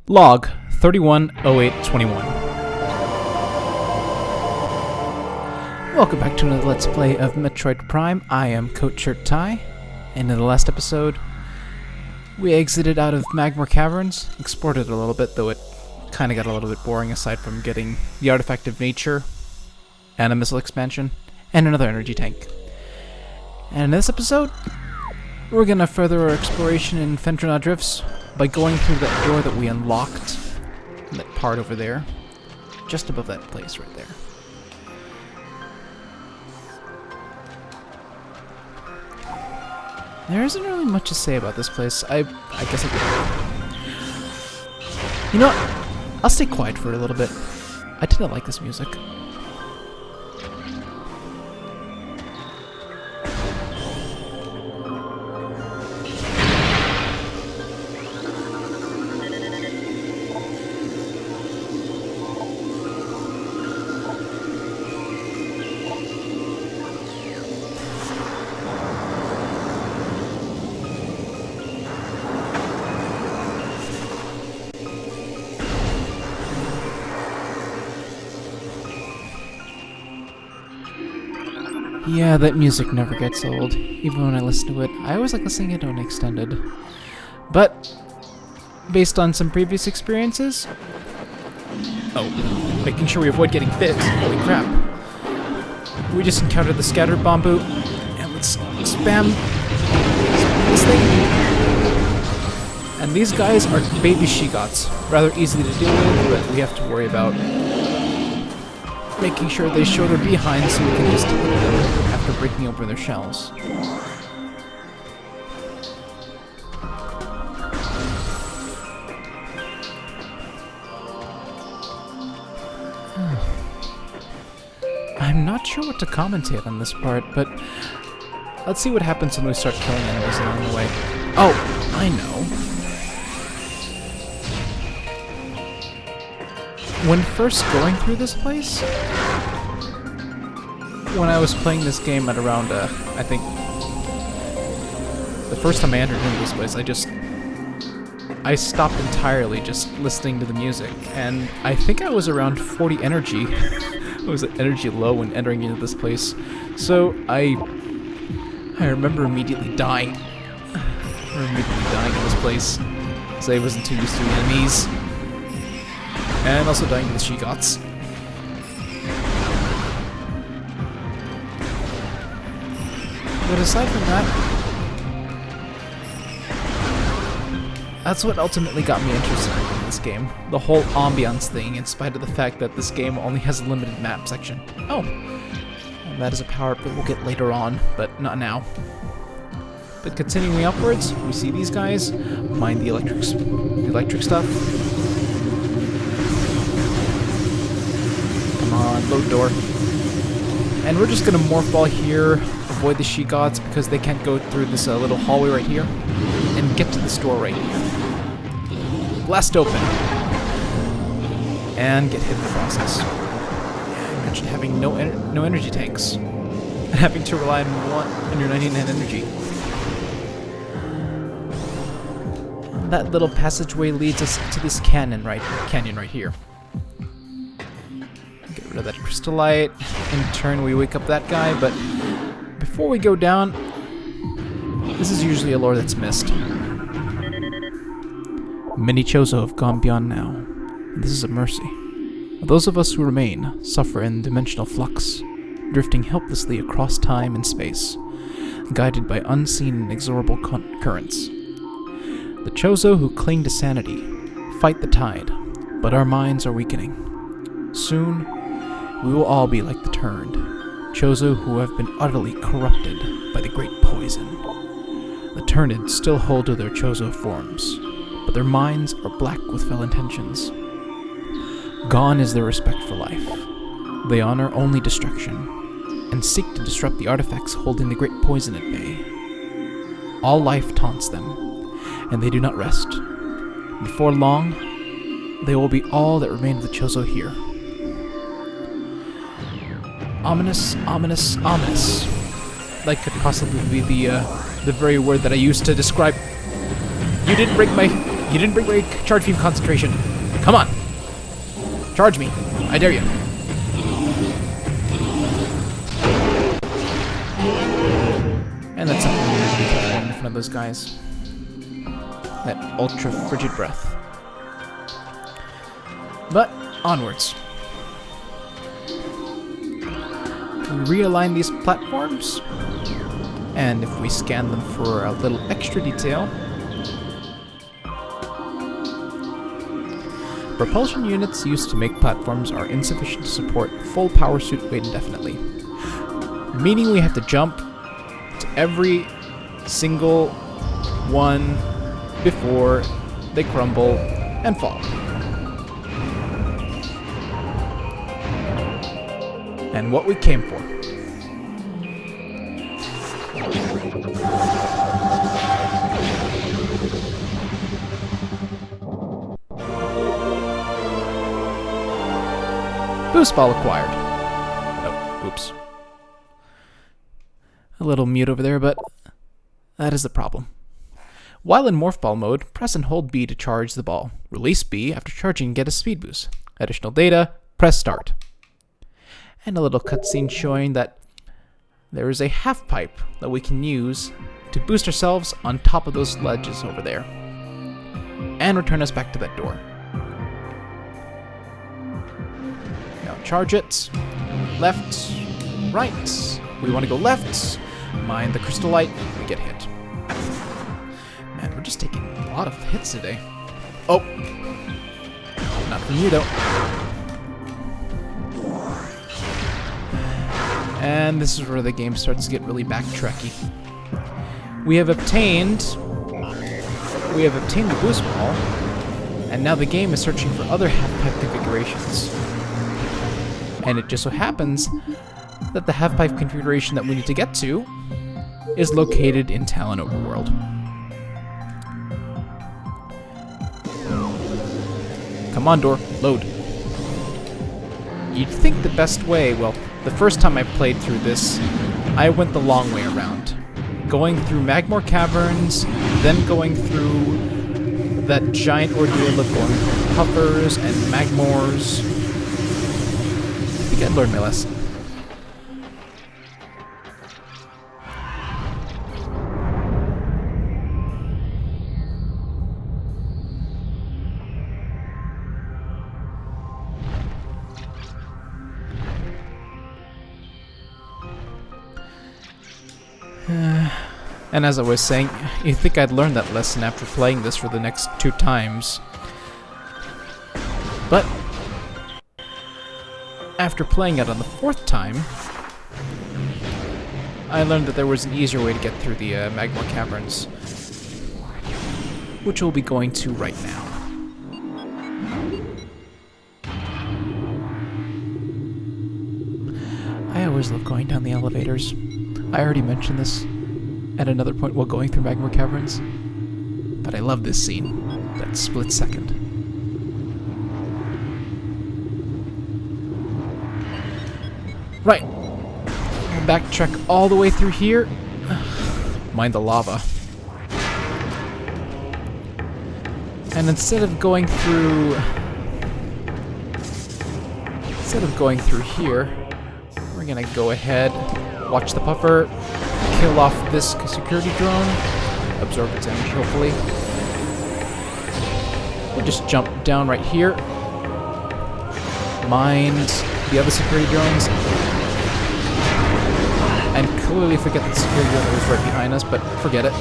Log 310821. Welcome back to another Let's Play of Metroid Prime. I am CoatShirtTie, and in the last episode, we exited out of Magma Caverns, explored it a little bit, though it kind of got a little bit boring aside from getting the Artifact of Nature, and a missile expansion, and another energy tank. And in this episode, we're going to further our exploration in Fentrana Drifts by going through that door that we unlocked, in that part over there, just above that place right there. There isn't really much to say about this place. I guess I could... You know what? I'll stay quiet for a little bit. I tend to like this music. Yeah, that music never gets old, even when I listen to it. I always like listening to it when extended. But, based on some previous experiences... Oh, making sure we avoid getting bit. Holy crap. We just encountered the scattered bamboo, and let's spam this thing. And these guys are baby Shigots. Rather easy to deal with, but we have to worry about making sure they show their behinds so we can just hit them after breaking open their shells. I'm not sure what to commentate on this part, but let's see what happens when we start killing enemies along the way. Oh, I know. When first going through this place, when I was playing this game at around, I think, the first time I entered into this place, I stopped entirely just listening to the music, and I think I was around 40 energy. I was at energy low when entering into this place, so I remember immediately dying. In this place, because I wasn't too used to the enemies. And also dying to the Shigots. But aside from that, that's what ultimately got me interested in this game. The whole ambiance thing, in spite of the fact that this game only has a limited map section. Oh! And that is a power-up that we'll get later on, but not now. But continuing upwards, we see these guys, mine the electric stuff. Load door. And we're just gonna morph ball here, avoid the Shigots because they can't go through this little hallway right here, and get to this door right here. Blast open. And get hit in the process. Yeah, I mentioned having no energy tanks. And having to rely on your 99 energy. And that little passageway leads us to this canyon right here. Of that crystallite. In turn, we wake up that guy, but before we go down, this is usually a lore that's missed. Many Chozo have gone beyond now, and this is a mercy. Those of us who remain suffer in dimensional flux, drifting helplessly across time and space, guided by unseen and inexorable currents. The Chozo who cling to sanity fight the tide, but our minds are weakening. Soon, we will all be like the Turned, Chozo who have been utterly corrupted by the great poison. The Turned still hold to their Chozo forms, but their minds are black with fell intentions. Gone is their respect for life. They honor only destruction, and seek to disrupt the artifacts holding the great poison at bay. All life taunts them, and they do not rest. Before long, they will be all that remain of the Chozo here. Ominous, ominous, ominous. That could possibly be the very word that I used to describe. You didn't break my You didn't bring my charge beam concentration. Come on. Charge me. I dare you. And that's something weird to be careful in front of those guys. That ultra frigid breath. But onwards. We realign these platforms, and if we scan them for a little extra detail, propulsion units used to make platforms are insufficient to support full power suit weight indefinitely, meaning we have to jump to every single one before they crumble and fall. And what we came for. Boost ball acquired. Oh, oops. A little mute over there, but that is the problem. While in morph ball mode, press and hold B to charge the ball. Release B after charging and get a speed boost. Additional data, press start. And a little cutscene showing that there is a half pipe that we can use to boost ourselves on top of those ledges over there. And return us back to that door. Now charge it. Left, right. We want to go left. Mind the crystal light. We get hit. Man, we're just taking a lot of hits today. Oh. Not from you, though. And this is where the game starts to get really backtracky. We have obtained the boost ball, and now the game is searching for other half-pipe configurations. And it just so happens that the half-pipe configuration that we need to get to is located in Talon Overworld. Come on, door, load. You'd think the best way, well, the first time I played through this, I went the long way around. Going through Magmore Caverns, then going through that giant ordeal of going through Puffers and Magmores. I think I learned my lesson. And as I was saying, you'd think I'd learned that lesson after playing this for the next 2 times. But after playing it on the 4th time, I learned that there was an easier way to get through the Magmore Caverns, which we'll be going to right now. I always love going down the elevators. I already mentioned this at another point while going through Magmore Caverns, but I love this scene, that split second. Right, we'll backtrack all the way through here. Mind the lava. And instead of going through here, we're gonna go ahead, watch the puffer, kill off this security drone, absorb its damage hopefully. We'll just jump down right here, mind the other security drones, and clearly forget that the security drone was right behind us, but forget it.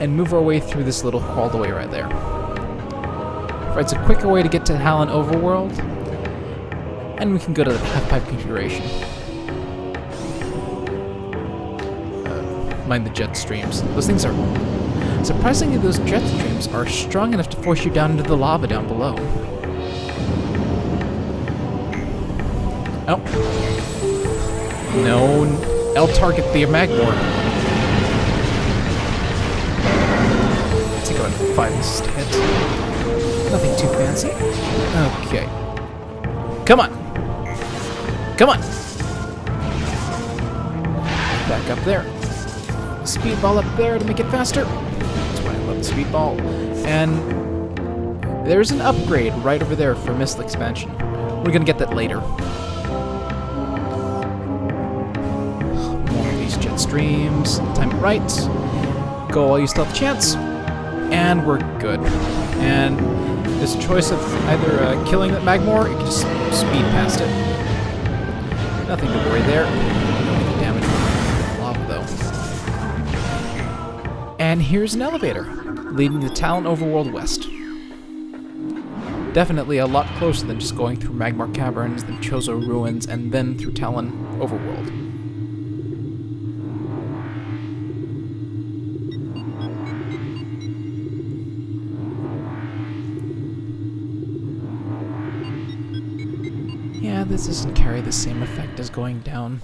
And move our way through this little crawled away right there. It's a quicker way to get to Talon Overworld, and we can go to the half-pipe configuration. Mind the jet streams. Those things are... Surprisingly, those jet streams are strong enough to force you down into the lava down below. Oh. No. L-target the Magmore. Take about 5 misses to hit. Nothing too fancy. Okay. Come on. Come on. Back up there. Speedball up there to make it faster. That's why I love the speedball. And there's an upgrade right over there for Missile Expansion. We're gonna get that later. More of these jet streams. Time it right. Go while you still have a chance. And we're good. And there's a choice of either killing that Magmor, or you can just speed past it. Nothing to worry there. Damage from lava, though. And here's an elevator, leading to Talon Overworld West. Definitely a lot closer than just going through Magmar Caverns, then Chozo Ruins, and then through Talon Overworld. Yeah, this doesn't carry the same effect as going down.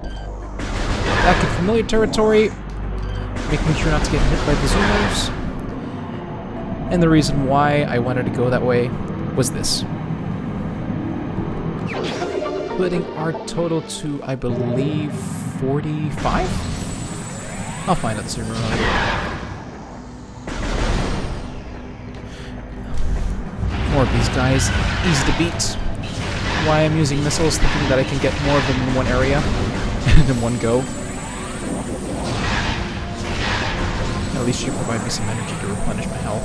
Back in familiar territory, making sure not to get hit by the Zoomers. And the reason why I wanted to go that way was this. Putting our total to, I believe, 45? I'll find out sooner or later. More of these guys, easy to beat. Why I'm using missiles, thinking that I can get more of them in one area and in one go. At least you provide me some energy to replenish my health.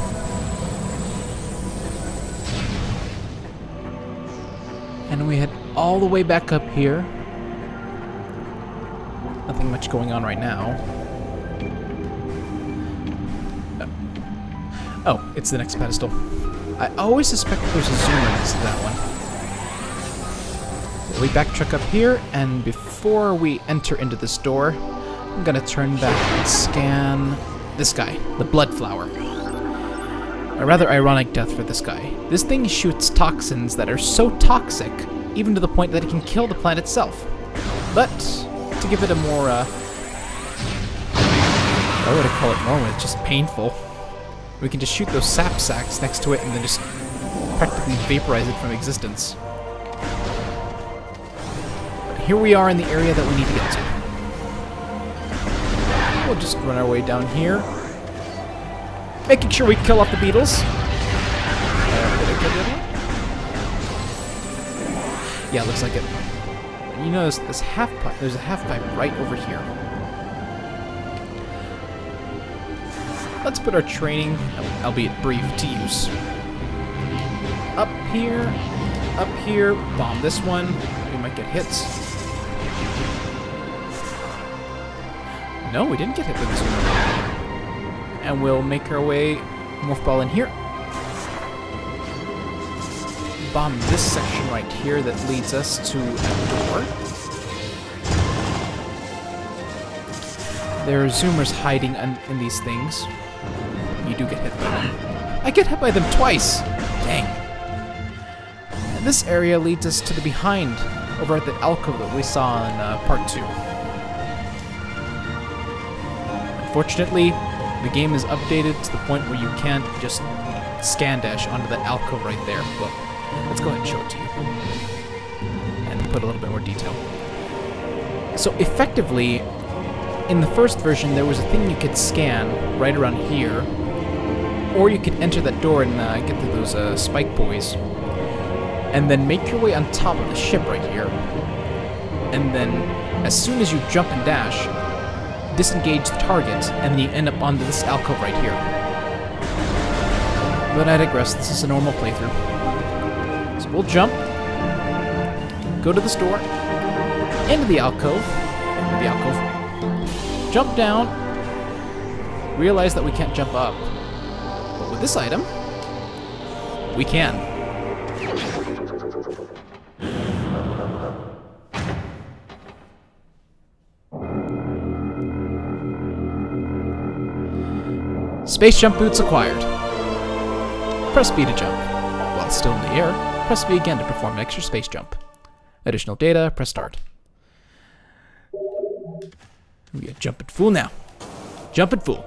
And we head all the way back up here. Nothing much going on right now. Oh, it's the next pedestal. I always suspect there's a zoomer next to that one. We backtrack up here, and before we enter into this door, I'm gonna turn back and scan this guy, the Blood Flower. A rather ironic death for this guy. This thing shoots toxins that are so toxic, even to the point that it can kill the plant itself. But, to give it a more, I would call it normal, it's just painful. We can just shoot those sap sacks next to it and then just practically vaporize it from existence. But here we are in the area that we need to get to. We'll just run our way down here. Making sure we kill off the beetles. Did I kill the other one? Yeah, looks like it. You know, there's a half pipe right over here. Let's put our training, albeit brief, to use. Up here, bomb this one. We might get hits. No, we didn't get hit with this one. And we'll make our way, morph ball in here. Bomb this section right here that leads us to a door. There are zoomers hiding in these things. You do get hit by them. I get hit by them twice! Dang. And this area leads us to the behind, over at the alcove that we saw in part 2. Unfortunately, the game is updated to the point where you can't just scan dash onto that alcove right there. Well, let's go ahead and show it to you. And put a little bit more detail. So effectively, in the first version, there was a thing you could scan right around here, or you could enter that door and get to those spike boys, and then make your way on top of the ship right here, and then as soon as you jump and dash, disengage the target, and then you end up onto this alcove right here. But I digress, this is a normal playthrough. So we'll jump, go to this door, into the alcove, jump down, realize that we can't jump up. But with this item, we can. Space jump boots acquired. Press B to jump. While still in the air, press B again to perform an extra space jump. Additional data, press start. We got jumping fool now. Jumping fool.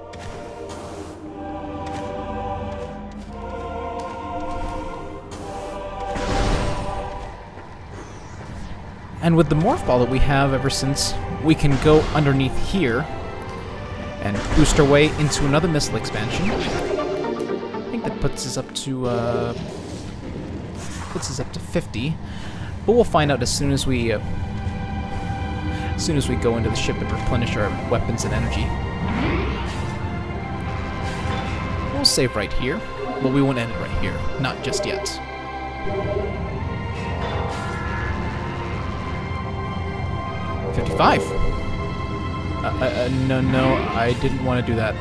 And with the morph ball that we have ever since, we can go underneath here and boost our way into another missile expansion. I think that puts us up to 50, but we'll find out as soon as we go into the ship and replenish our weapons and energy. We'll save right here, but we won't end it right here, not just yet. $55. No, I didn't want to do that.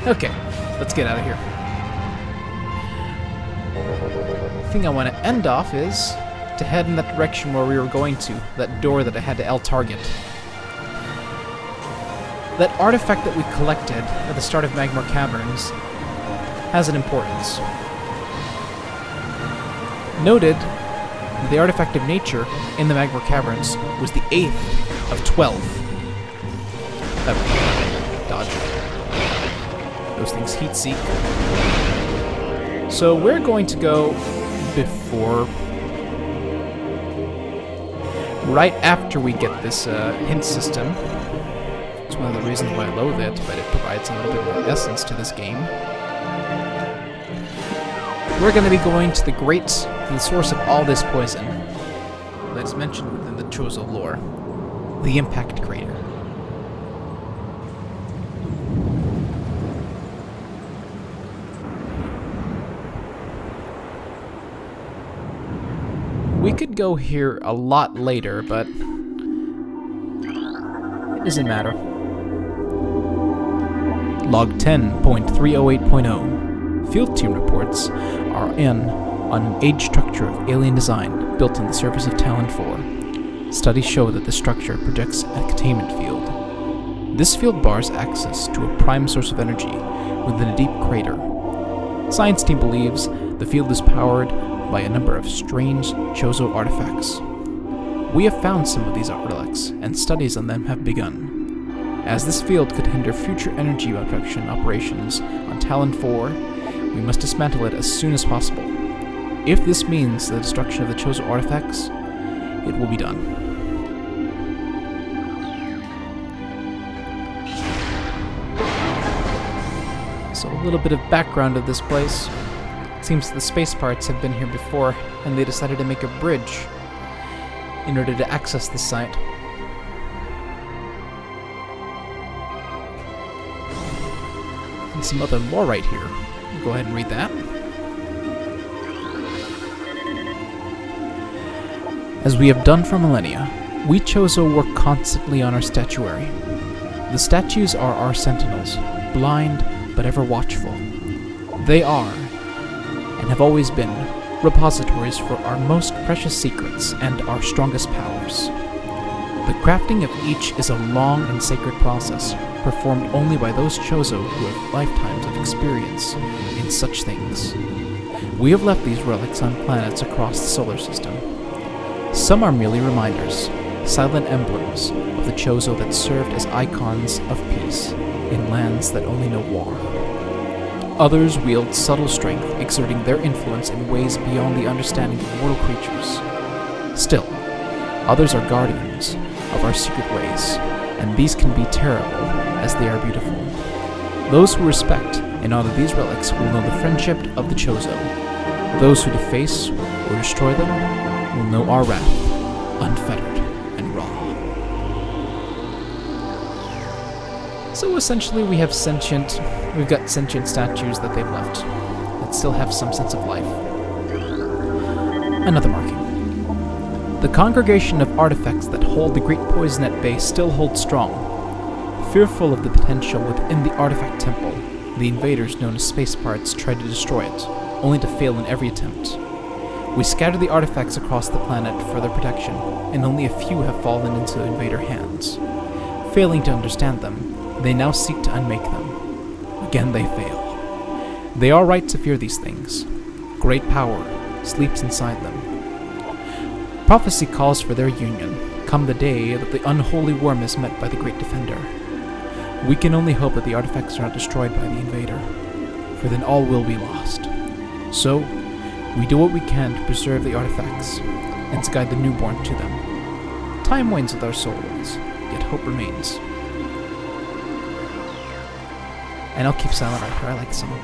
Okay, let's get out of here. The thing I want to end off is to head in that direction where we were going to, that door that I had to L-target. That artifact that we collected at the start of Magmar Caverns has an importance. Noted, the artifact of nature in the Magmar Caverns was the 8th of 12. Dodge. Those things heat seek. So we're going to go before... right after we get this hint system. It's one of the reasons why I loathe it, but it provides a little bit more essence to this game. We're going to be going to the source of all this poison that is mentioned within the Chozo lore, the Impact Crater. We could go here a lot later, but it doesn't matter. Log 10.308.0. Field team reports are on an age structure of alien design built on the surface of Talon 4. Studies show that the structure projects a containment field. This field bars access to a prime source of energy within a deep crater. Science team believes the field is powered by a number of strange Chozo artifacts. We have found some of these artifacts, and studies on them have begun. As this field could hinder future energy production operations on Talon 4, we must dismantle it as soon as possible. If this means the destruction of the Chozo artifacts, it will be done. So a little bit of background of this place. It seems the space parts have been here before, and they decided to make a bridge in order to access this site. And some other lore right here. Go ahead and read that. As we have done for millennia, we Chozo work constantly on our statuary. The statues are our sentinels, blind but ever watchful. They are, and have always been, repositories for our most precious secrets and our strongest powers. The crafting of each is a long and sacred process, performed only by those Chozo who have lifetimes of experience in such things. We have left these relics on planets across the solar system. Some are merely reminders, silent emblems of the Chozo that served as icons of peace in lands that only know war. Others wield subtle strength, exerting their influence in ways beyond the understanding of mortal creatures. Still, others are guardians of our secret ways, and these can be terrible as they are beautiful. Those who respect and honor these relics will know the friendship of the Chozo. Those who deface or destroy them will know our wrath, unfettered and raw. So essentially we've got sentient statues that they've left that still have some sense of life. Another marking. The congregation of artifacts that hold the great poison at bay still holds strong. Fearful of the potential within the artifact temple, the invaders known as space parts tried to destroy it, only to fail in every attempt. We scattered the artifacts across the planet for their protection, and only a few have fallen into invader hands. Failing to understand them, they now seek to unmake them. Again they fail. They are right to fear these things. Great power sleeps inside them. Prophecy calls for their union, come the day that the unholy worm is met by the Great Defender. We can only hope that the artifacts are not destroyed by the invader, for then all will be lost. So, we do what we can to preserve the artifacts, and to guide the newborn to them. Time wanes with our souls, yet hope remains. And I'll keep silent right here, I like the song.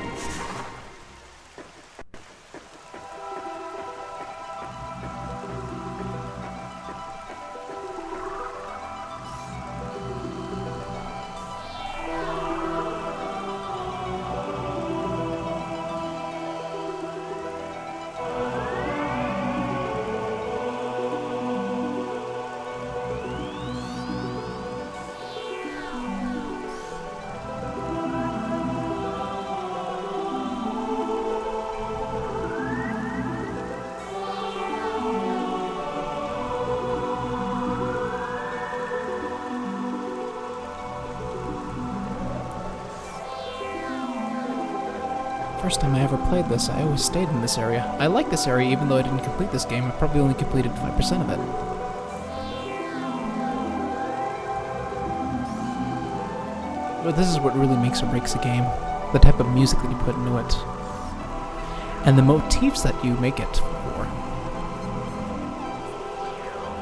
First time I ever played this, I always stayed in this area. I like this area even though I didn't complete this game. I probably only completed 5% of it. But this is what really makes or breaks a game. The type of music that you put into it. And the motifs that you make it for.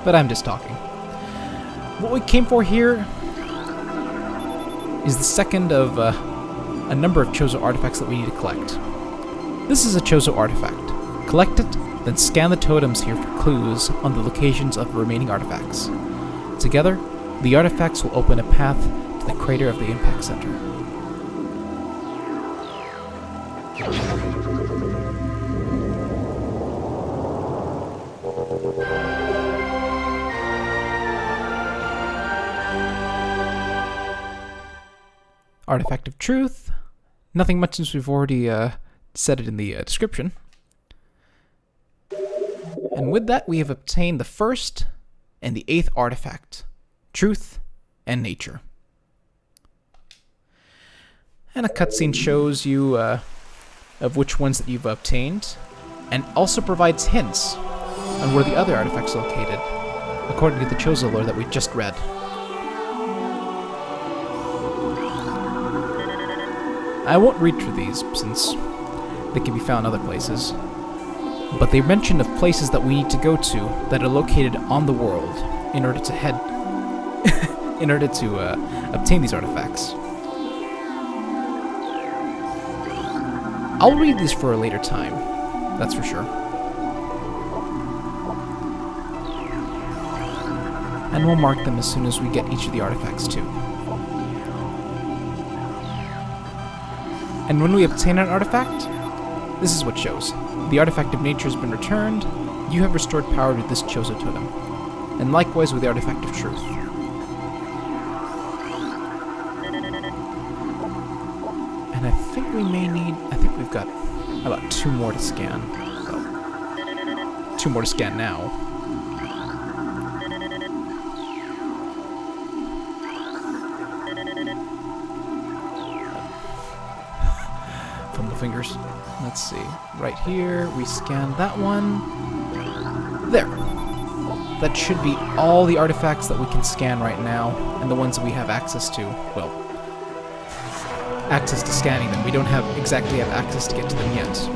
But I'm just talking. What we came for here is the second of a number of Chozo artifacts that we need to collect. This is a Chozo artifact. Collect it, then scan the totems here for clues on the locations of the remaining artifacts. Together, the artifacts will open a path to the crater of the impact center. Artifact of Truth. Nothing much since we've already said it in the description. And with that, we have obtained the first and the 8th artifact, Truth and Nature. And a cutscene shows you of which ones that you've obtained, and also provides hints on where the other artifacts are located, according to the Chozo lore that we just read. I won't read through these, since they can be found other places, but they mention of places that we need to go to that are located on the world in order to obtain these artifacts. I'll read these for a later time, that's for sure. And we'll mark them as soon as we get each of the artifacts too. And when we obtain an artifact, this is what shows. The artifact of nature has been returned. You have restored power to this Chozo totem. And likewise with the artifact of truth. And I think we may need... I think we've got about 2 more to scan. Well, 2 more to scan now. Fingers. Let's see. Right here, we scan that one. There. That should be all the artifacts that we can scan right now, and the ones that we have access to. Well, access to scanning them. We don't exactly have access to get to them yet.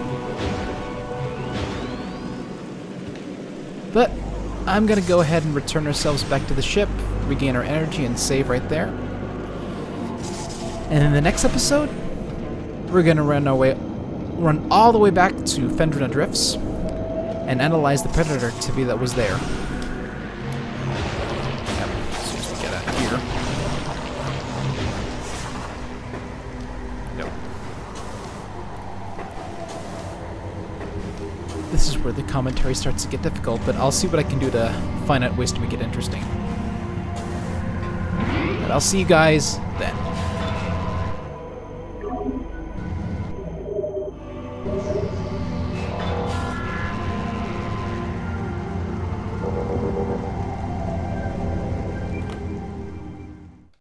But I'm gonna go ahead and return ourselves back to the ship, regain our energy, and save right there. And in the next episode, we're gonna run all the way back to Phendrina Drifts and analyze the predator activity that was there. Yep, as soon as we get out of here. Yep. This is where the commentary starts to get difficult, but I'll see what I can do to find out ways to make it interesting. But I'll see you guys then.